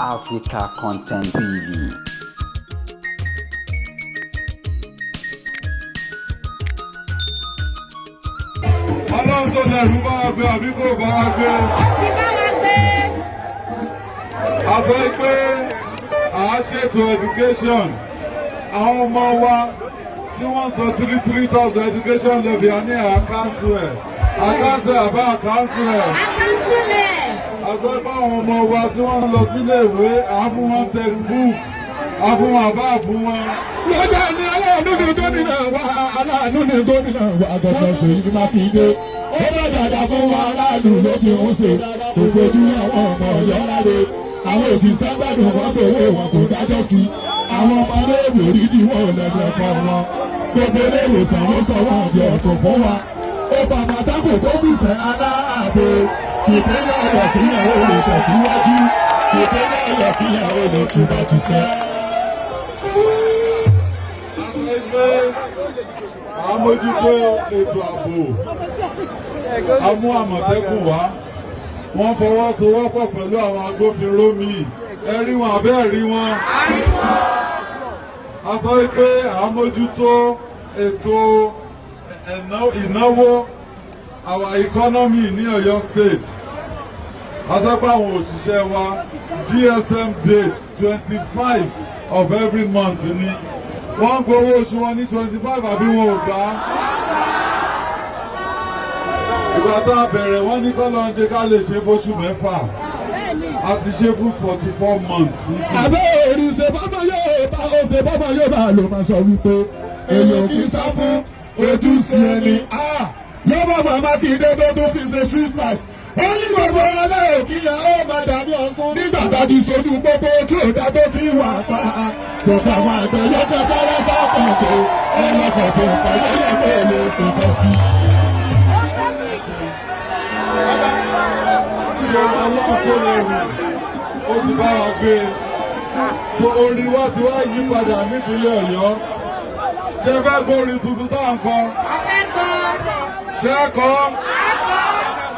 Africa Content TV. Ọlọ́run tó lẹ̀rú bá wa gbé àbí kò bá wa gbé. Ti bá wa gbé. A sọ pé à á ṣètò education. Àwọn ọmọ wa tí wọ́n sọ 3,000 education levy a ní àkáǹsù ẹ̀. Àkáǹsù ẹ̀ àbá àkáǹsù ẹ̀. Àkànṣúlẹ̀. A sọ pé àwọn ọmọ wa tí wọ́n lọ sílé ìwé à á fún wọn textbooks. À fún wọn àbá fún wọn. lọ́jà ni aláàánú ni gómìnà wa aláàánú ni gómìnà wa àgọ́gọ́ Ṣèyí Mákindé ó bá dàda fún wa aláàánú ló fi ń ṣe kò fojú àwọn ọmọ Ọ̀yọ́ láre àwọn òṣìṣẹ́ gbàdùn wọn gbowó wọn kò dájọ́ sí àwọn ọmọ iléèwé orídìí wọn ò lẹ́gbẹ̀ẹ́ fún wọn gbogbo iléèwòsàn ló sọ wọn di ọ̀tún fún wa ó bá àmọ̀tẹ́kùn tó sì sẹ́ aláàbò ìpínlẹ̀ Ọ̀yọ́ kíyàwó lè tẹ̀síwájú ìpínlẹ̀ Ọ̀yọ́ kíyàwó lè túbọ̀ tún sẹ́. Àmójútó ètò ààbò a mú Àmọ̀tẹ́kùn wá wọ́n fọwọ́sowọ́pọ̀ pẹ̀lú àwọn agbófinró míì ẹ rí wọn àbẹ́ rí wọn. A sọ pé àmójútó ètò ìnáwó our economy ní Ọ̀yọ́ state. A sọ pé àwọn òṣìṣẹ́ wa GSM date 25 of every month ni wọ́n gbowó oṣù wọn ní 25 àbí wọn ò gbà. Ìgbà tá a bẹ̀rẹ̀ wọ́n ní kọ́lọ́ ń jẹ́ ká lè ṣe fóṣù mẹ́fà. A ti ṣe fún 44 months. Àbẹ́ òrì ṣe bọ́mọ yóò bá ó ṣe bọ́mọ yóò bá ló máa sọ wípé èèyàn kì í sá fún ojú sí ẹni. Lọ́mọ Mákindé tó tún fi ṣe street light. Ó ní gbogbo ọlẹ́ òkìyà ó máa dàbí Ọ̀ṣun. Nígbà tá a ti sojú gbogbo tí ò dá tó ti wà pa. Gbogbo àwọn àgbẹ̀ lọ́jọ́ sáré sápọ̀ tó ẹlẹ́kọ̀ọ́ tó pẹ̀lú ẹ̀kọ́ lè ṣètò sí. Ṣé ọlọ́run tó lè rìn ó ti bá wa gbé. So orí wa ti wá yí padà nípínlẹ̀ Ọ̀yọ́. Ṣé fẹ́ gbọ́ orin tuntun tá à ń kọ? Akẹ́kọ̀ọ́. Ṣé ẹ kọ́?